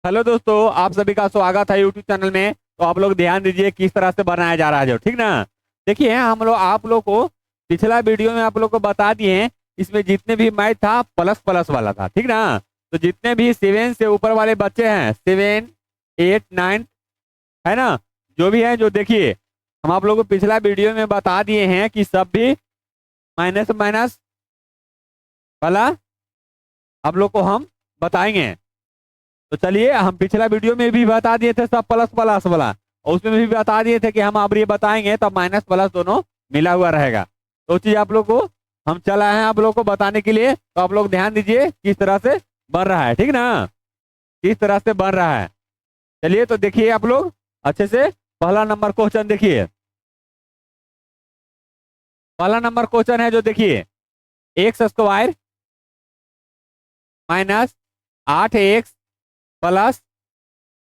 Hello दोस्तों, आप सभी का स्वागत है यूट्यूब चैनल में। तो आप लोग ध्यान दीजिए किस तरह से बनाया जा रहा है, जो ठीक ना। देखिए, हम लोग आप लोग को पिछला वीडियो में आप लोग को बता दिए हैं। इसमें जितने भी मैथ था प्लस प्लस वाला था, ठीक ना। तो जितने भी 7 से ऊपर वाले बच्चे हैं, 7, 8, 9, है ना, जो भी है, जो देखिए, हम आप लोग को पिछला वीडियो में बता दिए हैं कि सब भी माइनस माइनस वाला आप लोग को हम बताएंगे। तो चलिए, हम पिछला वीडियो में भी बता दिए थे सब प्लस प्लस वाला, और उसमें भी बता दिए थे कि हम अब ये बताएंगे तब माइनस प्लस दोनों मिला हुआ रहेगा। तो चीज आप लोग को हम चला है आप लोग को बताने के लिए। तो आप लोग ध्यान दीजिए किस तरह से बन रहा है, ठीक ना, किस तरह से बन रहा है। चलिए, तो देखिए आप लोग अच्छे से। पहला नंबर क्वेश्चन देखिए, पहला नंबर क्वेश्चन है जो देखिए, x square minus 8x plus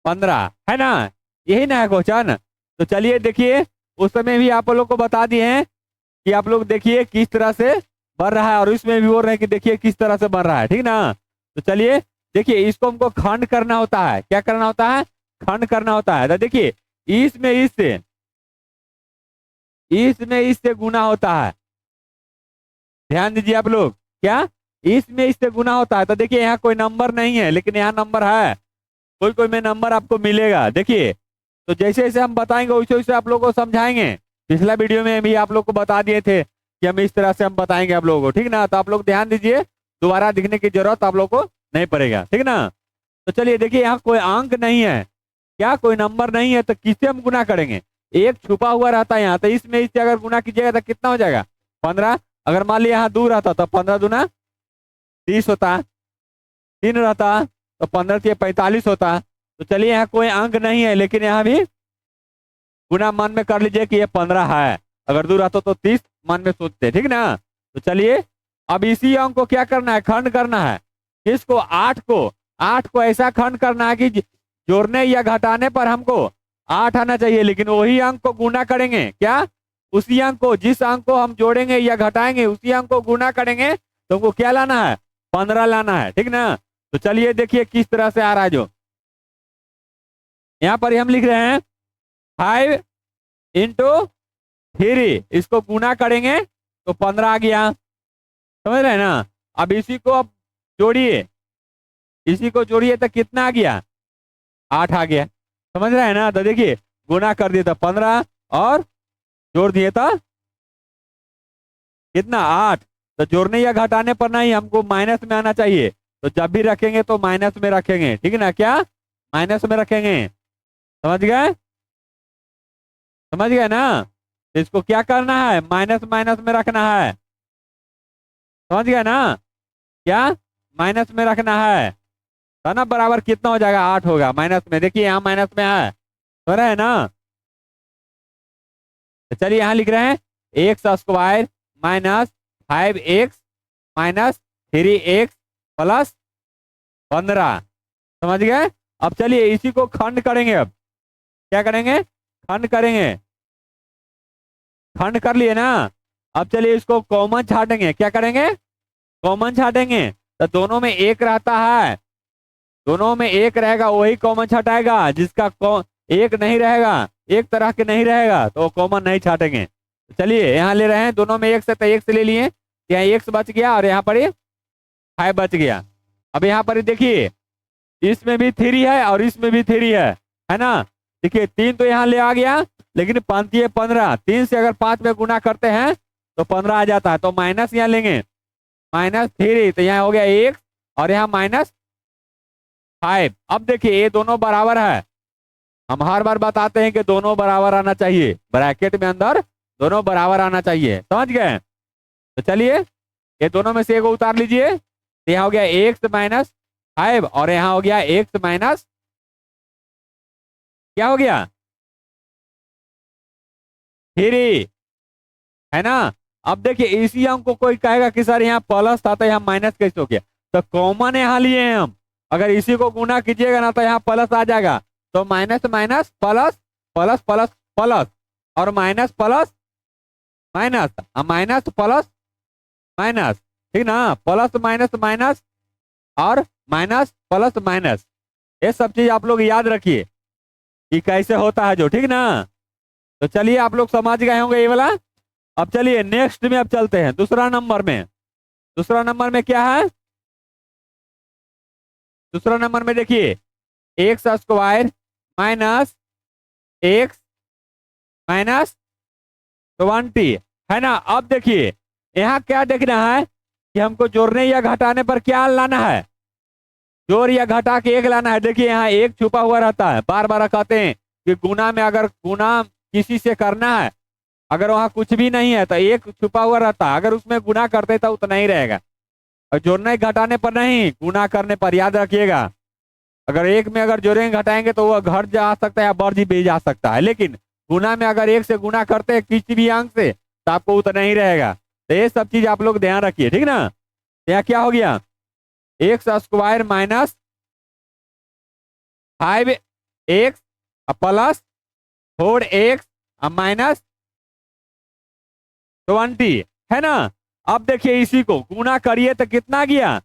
15, है ना, यही ना है क्वेश्चन। तो चलिए देखिए, उस समय भी आप लोग को बता दिए हैं कि आप लोग देखिए किस तरह से बन रहा है, और इसमें भी बोल रहे हैं कि देखिए किस तरह से बन रहा है, ठीक ना। तो चलिए देखिए, इसको हमको खंड करना होता है। क्या करना होता है? खंड करना होता है। तो देखिए, इसमें इससे गुना होता है। ध्यान दीजिए आप लोग, क्या इसमें इससे गुना होता है। तो देखिए, यहाँ कोई नंबर नहीं है, लेकिन यहाँ नंबर है। कोई कोई में नंबर आपको मिलेगा, देखिए। तो जैसे जैसे हम बताएंगे वैसे वैसे आप लोगों को समझाएंगे। पिछला वीडियो में भी आप लोग को बता दिए थे कि हम इस तरह से हम बताएंगे आप लोगों को, ठीक ना। तो आप लोग ध्यान दीजिए, दोबारा दिखने की जरूरत आप लोग को नहीं पड़ेगा, ठीक ना। तो चलिए देखिए, यहाँ कोई अंक नहीं है, क्या कोई नंबर नहीं है, तो किससे हम गुना करेंगे? एक छुपा हुआ रहता है यहाँ, तो इसमें इससे अगर गुना कीजिएगा तो कितना हो जाएगा? 15। अगर मान लिया यहाँ 2 रहता तो 15 दूना 30 होता। 3 रहता तो 15 से 45 होता। तो चलिए, यहाँ कोई अंक नहीं है, लेकिन यहाँ भी गुना मन में कर लीजिए कि ये 15 है। अगर 2 रहता तो 30 मन में सोचते, ठीक ना। तो चलिए, अब इसी अंक को क्या करना है? खंड करना है। किसको? 8 को ऐसा खंड करना है कि जोड़ने या घटाने पर हमको 8 आना चाहिए, लेकिन वही अंक को गुना करेंगे। क्या? उसी अंक को, जिस अंक को हम जोड़ेंगे या घटाएंगे उसी अंक को गुना करेंगे, तो हमको क्या लाना है? 15 लाना है, ठीक ना। तो चलिए देखिए किस तरह से आ रहा है, जो यहाँ पर ही हम लिख रहे हैं 5 × 3, इसको गुना करेंगे तो 15 आ गया। समझ रहे हैं ना। अब इसी को अब जोड़िए, इसी को जोड़िए तो कितना आ गया? 8 आ गया। समझ रहे हैं ना। तो देखिए, गुना कर दिया था 15 और जोड़ दिए था कितना? 8। तो जोड़ने या घटाने पर नहीं, हमको माइनस में आना चाहिए। तो जब भी रखेंगे तो माइनस में रखेंगे, ठीक है ना। क्या? माइनस में रखेंगे। समझ गए? समझ गए ना। तो इसको क्या करना है? माइनस माइनस में रखना है। समझ गए ना। क्या? माइनस में रखना है। तो ना बराबर कितना हो जाएगा? 8 होगा माइनस में। देखिए, यहाँ माइनस में है, तो रहे ना। तो चलिए यहाँ लिख रहे हैं x square minus 5x minus 3x plus 15। समझ गए। अब चलिए इसी को खंड करेंगे। अब क्या करेंगे? खंड करेंगे। खंड कर लिए ना। अब चलिए इसको कॉमन छाटेंगे। क्या करेंगे? कॉमन छाटेंगे। तो दोनों में एक रहता है, दोनों में एक रहेगा, वही कॉमन छटाएगा। जिसका एक नहीं रहेगा, एक तरह के नहीं रहेगा, तो वो कॉमन नहीं छाटेंगे। तो चलिए यहाँ ले रहे हैं, दोनों में एक से, तो एक से ले लिए। यहाँ एक्स बच गया और यहाँ पर ही 5 बच गया। अब यहाँ पर ही देखिए, इसमें भी 3 है और इसमें भी 3 है ना। देखिए, 3 तो यहाँ ले आ गया, लेकिन 5 ये 15, 3 से अगर 5 में गुना करते हैं तो 15 आ जाता है। तो माइनस यहाँ लेंगे, -3, तो यहाँ हो गया 1 और यहाँ -5। अब देखिए, ये दोनों बराबर है। हम हर बार बताते हैं कि दोनों बराबर आना चाहिए, ब्रैकेट में अंदर दोनों बराबर आना चाहिए। समझ गए। तो चलिए, ये दोनों में से एक उतार लीजिए। तो यहाँ हो गया x-5 और यहाँ हो गया x माइनस, क्या हो गया? 3, है ना। अब देखिए, इसी अंक को कोई कहेगा कि सर यहाँ प्लस था तो यहाँ माइनस कैसे हो गया? तो कॉमन यहाँ लिए हैं हम। अगर इसी को गुना कीजिएगा ना तो यहाँ प्लस आ जाएगा। तो minus minus plus, plus plus plus, और minus plus minus, minus plus minus, ठीक ना। प्लस माइनस माइनस और माइनस प्लस माइनस। ये सब चीज आप लोग याद रखिए कि कैसे होता है जो, ठीक ना। तो चलिए आप लोग समझ गए होंगे ये वाला। अब चलिए नेक्स्ट में अब चलते हैं दूसरा नंबर में। दूसरा नंबर में क्या है? दूसरा नंबर में देखिए x square minus x minus 20 है ना। अब देखिए यहाँ क्या देखना है कि हमको जोड़ने या घटाने पर क्या लाना है, जोड़ या घटा के एक लाना है। देखिए यहाँ एक छुपा हुआ रहता है, बार बार कहते हैं कि गुना में अगर गुना किसी से करना है, अगर वहां कुछ भी नहीं है तो एक छुपा हुआ रहता है, अगर उसमें गुना करते तो उतना ही रहेगा। और जोड़ने घटाने पर नहीं, गुना करने पर, याद रखिएगा। अगर एक में अगर जोड़ेंगे घटाएंगे तो वह घट जा सकता है या बढ़ भी जा सकता है, लेकिन गुना में अगर एक से गुना करते हैं किसी भी अंक से तो आपको उतना ही रहेगा। तो ये सब चीज आप लोग ध्यान रखिए, ठीक ना। यहाँ क्या हो गया, x square minus 5x plus 4x minus 20 है ना। अब देखिए इसी को गुना करिए तो कितना गया,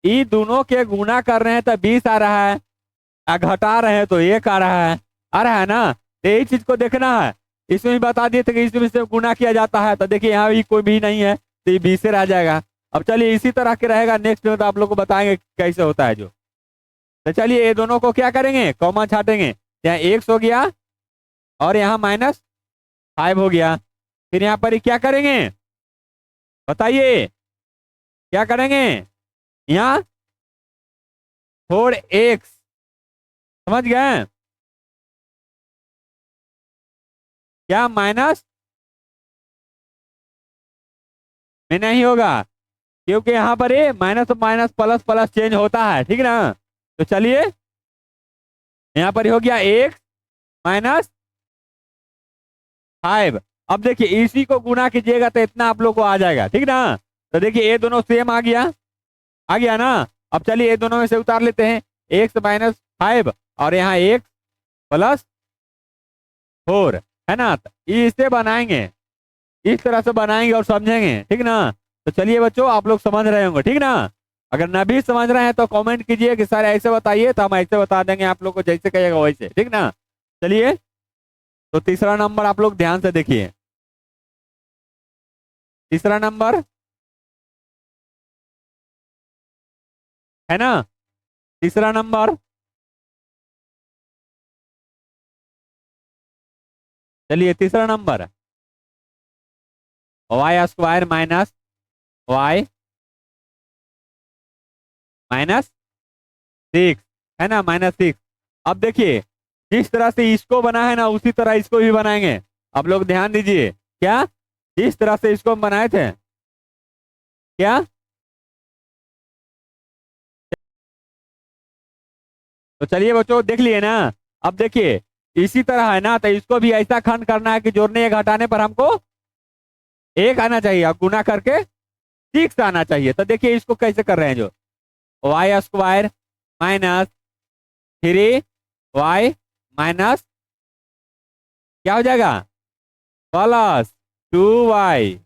ये दोनों के गुना कर रहे हैं तो 20 आ रहा है, घटा रहे हैं तो 1 आ रहा है ना। तो यही चीज को देखना है। इसमें भी बता दिए थे कि इसमें से गुना किया जाता है, तो देखिए यहाँ भी कोई भी नहीं है तो ये 20 से रह जाएगा। अब चलिए इसी तरह के रहेगा नेक्स्ट में, तो आप लोग को बताएंगे कैसे होता है जो। तो चलिए ये दोनों को क्या करेंगे, कॉमन छाटेंगे। यहाँ एक्स हो गया और यहाँ -5 हो गया। फिर यहाँ पर क्या करेंगे बताइए, क्या करेंगे, यहाँ 4x, समझ गए क्या, माइनस में नहीं होगा क्योंकि यहाँ पर ये minus minus plus plus change होता है, ठीक ना। तो चलिए यहाँ पर हो गया x -5। अब देखिए इसी को गुना कीजिएगा तो इतना आप लोग को आ जाएगा, ठीक ना। तो देखिए ये दोनों सेम आ गया ना। अब चलिए ये दोनों में से उतार लेते हैं, x -5 और यहाँ x + 4 है ना। तो इसे बनाएंगे, इस तरह से बनाएंगे और समझेंगे, ठीक ना। तो चलिए बच्चों आप लोग समझ रहे होंगे, ठीक ना। अगर न भी समझ रहे हैं तो कमेंट कीजिए कि सर ऐसे बताइए, तो हम ऐसे बता देंगे आप लोग को, जैसे कहिएगा वैसे, ठीक ना। चलिए तो तीसरा नंबर आप लोग ध्यान से देखिए। तीसरा नंबर है ना, तीसरा नंबर, चलिए तीसरा नंबर y² माइनस y -6 है ना, -6। अब देखिए जिस तरह से इसको बना है ना उसी तरह इसको भी बनाएंगे। आप लोग ध्यान दीजिए, क्या, जिस तरह से इसको हम बनाए थे, क्या, तो चलिए बच्चों देख लिए ना। अब देखिए इसी तरह है ना, तो इसको भी ऐसा खंड करना है कि जोड़ने या घटाने पर हमको 1 आना चाहिए और गुना करके 6 आना चाहिए। तो देखिए इसको कैसे कर रहे हैं, जो y² -3y माइनस क्या हो जाएगा +2y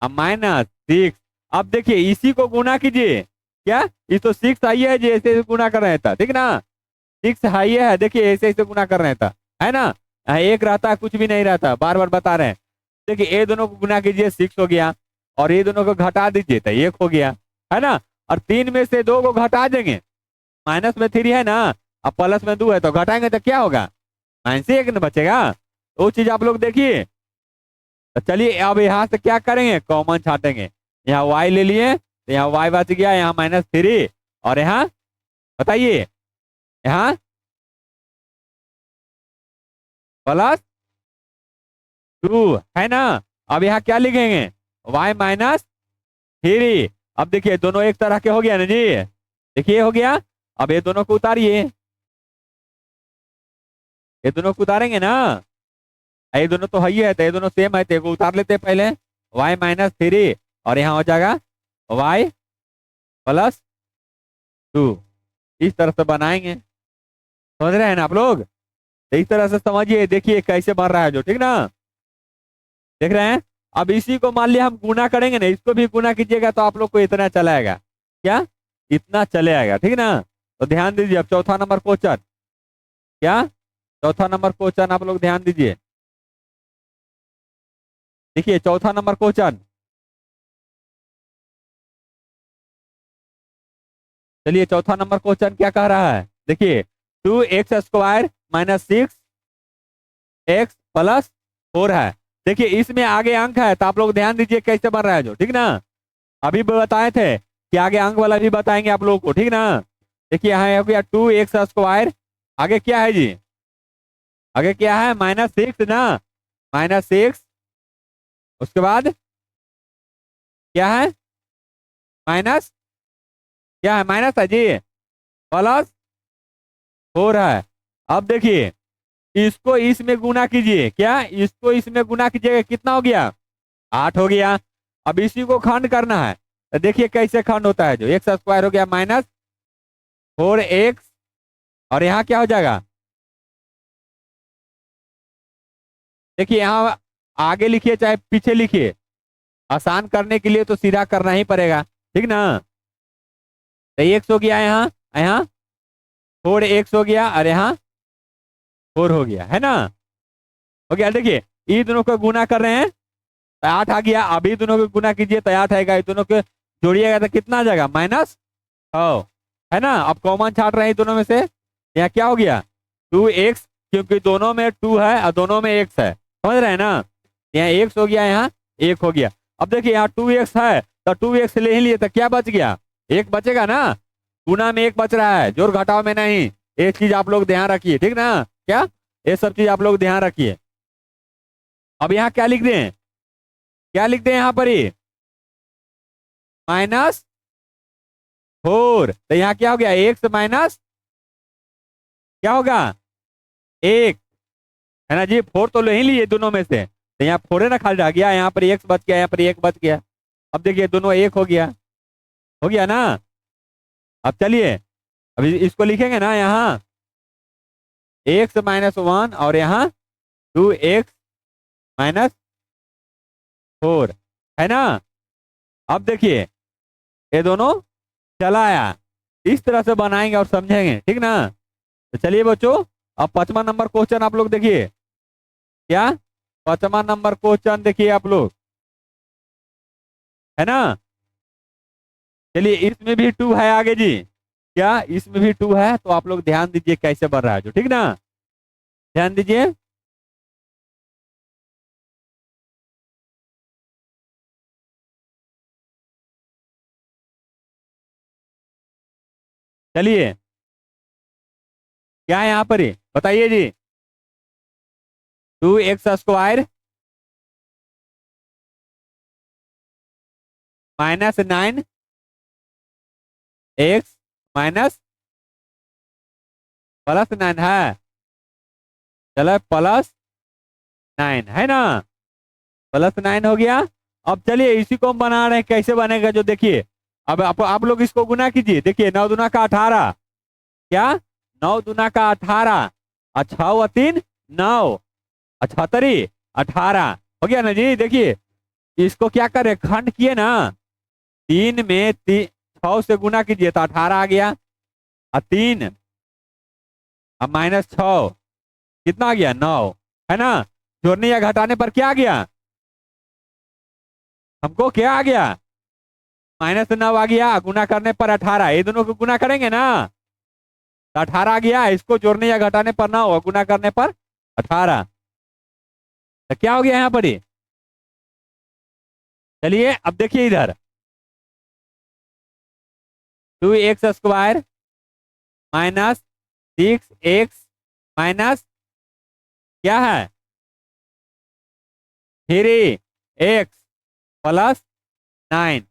-6। अब देखिए इसी को गुना कीजिए, क्या, इस तो 6 आई है जैसे गुना कर रहे था, ठीक ना। 6 हाई है, देखिए ऐसे ऐसे गुना कर रहे था, है ना। यहाँ 1 रहता है, कुछ भी नहीं रहता, बार बार बता रहे हैं। देखिए ये दोनों को गुना कीजिए 6 हो गया, और ये दोनों को घटा दीजिए तो 1 हो गया, है ना। और 3 में से 2 को घटा देंगे, माइनस में 3 है ना, अब प्लस में 2 है, तो घटाएंगे तो क्या होगा, -1 न बचेगा। वो चीज आप लोग देखिए। तो चलिए अब यहाँ से क्या करेंगे, कॉमन छाटेंगे। यहाँ y ले लिए तो यहाँ y बच गया, यहाँ -3 और यहाँ बताइए यहाँ +2 है ना। अब यहाँ क्या लिखेंगे, y -3। अब देखिए दोनों एक तरह के हो गया ना जी, देखिए हो गया। अब ये दोनों को उतारिए, ये दोनों को उतारेंगे ना, ये दोनों तो है ही है, तो ये दोनों सेम है, तो को उतार लेते हैं पहले, y -3 और यहाँ हो जाएगा y +2। इस तरह से बनाएंगे, समझ रहे हैं ना आप लोग। तो इस तरह से समझिए, देखिए कैसे बन रहा है जो, ठीक ना, देख रहे हैं। अब इसी को मान लिया हम गुना करेंगे ना, इसको भी गुना कीजिएगा तो आप लोग को इतना चला आएगा, क्या, इतना चले आएगा, ठीक ना। तो ध्यान दीजिए अब चौथा नंबर क्वेश्चन। क्या? चौथा नंबर क्वेश्चन आप लोग ध्यान दीजिए। देखिए चौथा नंबर क्वेश्चन। चलिए चौथा नंबर क्वेश्चन क्या कह रहा है, देखिए 2x² माइनस 6x+4 है। देखिए इसमें आगे अंक है तो आप लोग ध्यान दीजिए कैसे बन रहा है जो, ठीक ना। अभी भी बताए थे कि आगे अंक वाला भी बताएंगे आप लोगों को, ठीक ना। देखिए यहाँ हो गया 2x², आगे क्या है जी, आगे क्या है -6 ना, -6, उसके बाद क्या है माइनस, क्या है माइनस है जी, +4 है। अब देखिए इसको इसमें गुना कीजिए, क्या इसको इसमें गुना कीजिएगा, कितना हो गया 8 हो गया। अब इसी को खंड करना है तो देखिए कैसे खंड होता है, जो x² हो गया -4x, और यहाँ क्या हो जाएगा, देखिए यहाँ आगे लिखिए चाहे पीछे लिखिए, आसान करने के लिए तो सीधा करना ही पड़ेगा, ठीक ना। तो x हो गया यहाँ, यहाँ 4x हो गया, और यहाँ 4 हो गया, है ना, हो गया। देखिए ये दोनों को गुना कर रहे हैं तो 8 आ गया। अभी दोनों को गुना कीजिए तो 8 आएगा, ये दोनों को जोड़िएगा तो कितना आ जाएगा -6, है ना। अब कॉमन छाट रहे हैं दोनों में से, यहाँ क्या हो गया 2x, क्योंकि दोनों में 2 है और दोनों में x है, समझ रहे हैं ना। यहाँ x हो गया, यहाँ 1 हो गया। अब देखिए यहाँ 2x है तो 2x ले ही लिए तो क्या बच गया, 1 बचेगा ना, गुना में 1 बच रहा है, जोड़ घटाव में नहीं। एक चीज आप लोग ध्यान रखिए, ठीक ना, क्या ये सब चीज आप लोग ध्यान रखिए। अब यहाँ क्या लिख दें, क्या लिख दें यहाँ पर ही -4, तो यहाँ क्या हो गया x माइनस क्या होगा 1, है ना जी। 4 तो ले ही लिए दोनों में से, तो यहाँ 4 है ना, खाली रह गया, यहाँ पर x बच गया, यहाँ पर 1 बच गया। अब देखिए दोनों 1 हो गया ना। अब चलिए अभी इसको लिखेंगे ना, यहाँ x-1 और यहाँ 2x-4, है ना। अब देखिए ये दोनों चलाया, इस तरह से बनाएंगे और समझेंगे, ठीक ना। तो चलिए बच्चों अब 5वां नंबर क्वेश्चन आप लोग देखिए, क्या 5वां नंबर क्वेश्चन देखिए आप लोग, है ना। चलिए इसमें भी 2 है आगे जी, क्या इसमें भी 2 है, तो आप लोग ध्यान दीजिए कैसे बन रहा है जो, ठीक ना, ध्यान दीजिए। चलिए क्या है यहाँ पर ही बताइए जी, 2x² -9 x माइनस +9 है, चलो +9 है ना, +9 हो गया। अब चलिए इसी को हम बना रहे हैं, कैसे बनेगा जो देखिए। अब आप लोग इसको गुना कीजिए, देखिए 9 दूना का 18, क्या 9 दूना का 18, और 6 व 3 9, 78 18 हो गया ना जी। देखिए इसको क्या करें, खंड किए ना, 3 में 6 से गुना कीजिए तो 18 आ गया, और 3 अब -6 कितना आ गया 9, है ना। जोड़ने या घटाने पर क्या आ गया, हमको क्या आ गया -9 आ गया, गुना करने पर 18, ये दोनों को गुना करेंगे ना तो 18 आ गया, इसको जोड़ने या घटाने पर 9 गुना करने पर 18, तो क्या हो गया यहाँ पर ही। चलिए अब देखिए इधर 2x² -6x माइनस क्या है 3x+9,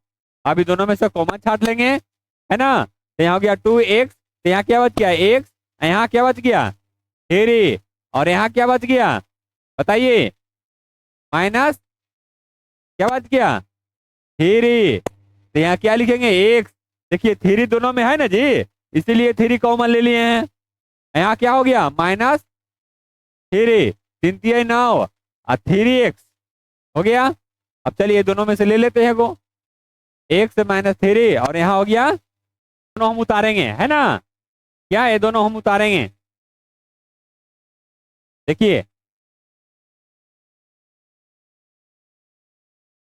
अभी दोनों में से कॉमन छाट लेंगे, है ना। तो यहाँ हो गया 2x, तो यहाँ क्या बच गया x, यहाँ क्या बच गया 3, और यहाँ क्या बच गया बताइए माइनस क्या बच गया 3, तो यहाँ क्या लिखेंगे x, देखिए 3 दोनों में है ना जी, इसीलिए 3 कॉमन ले लिए हैं। यहाँ क्या हो गया -3, 3 3 9 और 3x हो गया। अब चलिए दोनों में से ले लेते हैं को, x -3, और यहाँ हो गया दोनों हम उतारेंगे, है ना। क्या ये दोनों हम उतारेंगे, देखिए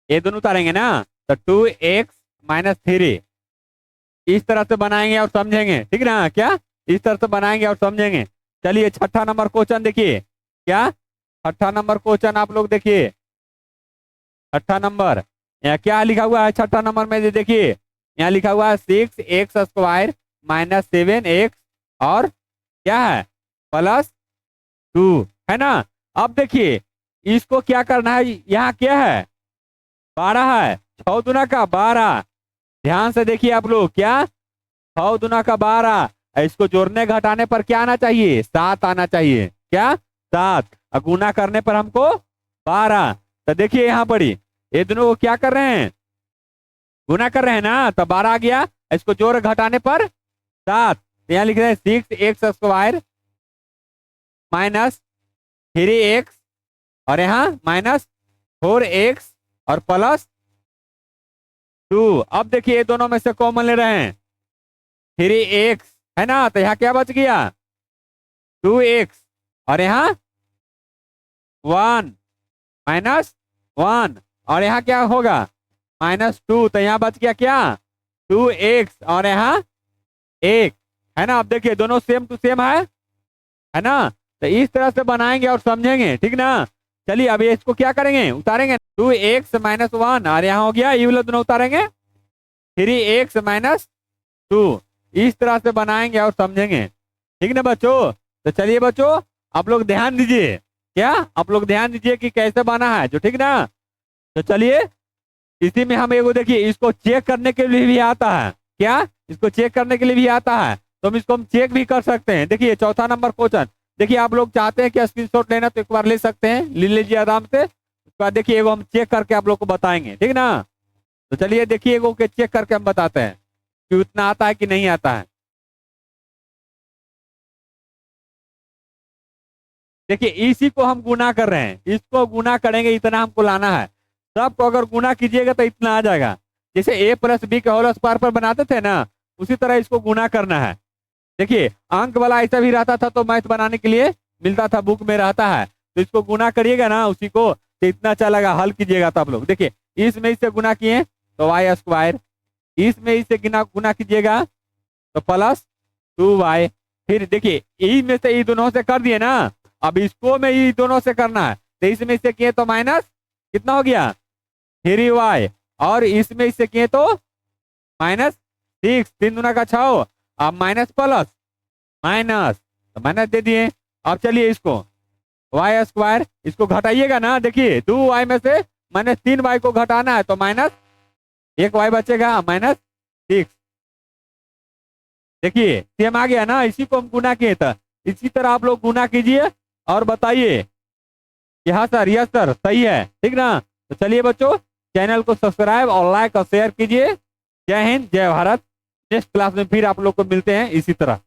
ये दोनों उतारेंगे ना, तो 2x-3 इस तरह से बनाएंगे और समझेंगे, ठीक ना, क्या इस तरह से बनाएंगे और समझेंगे। चलिए छठा नंबर क्वेश्चन देखिए, क्या छठा नंबर क्वेश्चन आप लोग देखिए, छठा नंबर यहाँ क्या लिखा हुआ है, छठा नंबर में देखिए यहाँ लिखा हुआ है 6x² - 7x और क्या है +2, है ना। अब देखिए इसको क्या करना है, यहाँ क्या है 12 है, 6 दूना का 12, ध्यान से देखिए आप लोग, क्या 6 दूना का 12, इसको जोड़ने घटाने पर क्या आना चाहिए, 7 आना चाहिए, क्या 7, और गुना करने पर हमको 12। तो देखिए यहाँ पड़ी ये दोनों को क्या कर रहे हैं, गुना कर रहे हैं ना, तो 12 आ गया, इसको जोड़ घटाने पर 7, तो यहाँ लिख रहे हैं 6x² - 3x और यहाँ -4x और +2। अब देखिए ये दोनों में से कॉमन ले रहे हैं 3x, है ना, तो यहाँ क्या बच गया 2x और यहाँ 1 -1 और यहाँ क्या होगा -2, तो यहाँ बच गया क्या 2x और यहाँ 1, है ना। अब देखिए दोनों सेम टू सेम है ना, तो इस तरह से बनाएंगे और समझेंगे, ठीक ना। चलिए अब ये इसको क्या करेंगे, उतारेंगे 2x - 1 और यहाँ हो गया ये वाला दोनों उतारेंगे 3x - 2, इस तरह से बनाएंगे और समझेंगे, ठीक ना बच्चों। तो चलिए बच्चों आप लोग ध्यान दीजिए, क्या आप लोग ध्यान दीजिए कि कैसे बना है जो, ठीक ना। तो चलिए इसी में हम एगो देखिए इसको चेक करने के लिए भी आता है, क्या इसको चेक करने के लिए भी आता है, तो हम इसको हम चेक भी कर सकते हैं। देखिए चौथा नंबर क्वेश्चन, देखिए आप लोग चाहते हैं कि स्क्रीनशॉट लेना तो एक बार ले सकते हैं, ले लीजिए आराम से। उसके बाद देखिए एगो हम चेक करके आप लोग को बताएंगे, ठीक ना। तो चलिए देखिए एगो के चेक करके हम बताते हैं कि उतना आता है कि नहीं आता है। देखिए इसी को हम गुना कर रहे हैं, इसको गुना करेंगे, इतना हमको लाना है, सबको अगर गुना कीजिएगा तो इतना आ जाएगा। जैसे a+b के होल स्क्वायर पर बनाते थे ना, उसी तरह इसको गुना करना है। देखिए अंक वाला ऐसा भी रहता था तो मैथ बनाने के लिए मिलता था, बुक में रहता है, तो इसको गुना करिएगा ना उसी को, तो इतना चलेगा, हल कीजिएगा तो आप लोग देखिए इसमें इससे गुना किए तो y², इसमें इससे गुना गुना कीजिएगा तो +2y, फिर देखिए ई में से ई दोनों से कर दिए ना, अब इसको में ई दोनों से करना है, तो इसमें इससे किए तो माइनस कितना हो गया 3y और इसमें इससे किए तो -6, 3 दूना का 6, अब माइनस प्लस माइनस, तो माइनस दे दिए। अब चलिए इसको y², इसको घटाइएगा ना, देखिए 2y में से -3y को घटाना है तो -1y बचेगा -6, देखिए सेम आ गया ना, इसी को हम गुना किए था। इसी तरह आप लोग गुना कीजिए और बताइए कि हाँ सर यस सर सही है, ठीक ना। तो चलिए बच्चों चैनल को सब्सक्राइब और लाइक और शेयर कीजिए। जय हिंद जय भारत। नेक्स्ट क्लास में फिर आप लोग को मिलते हैं इसी तरह।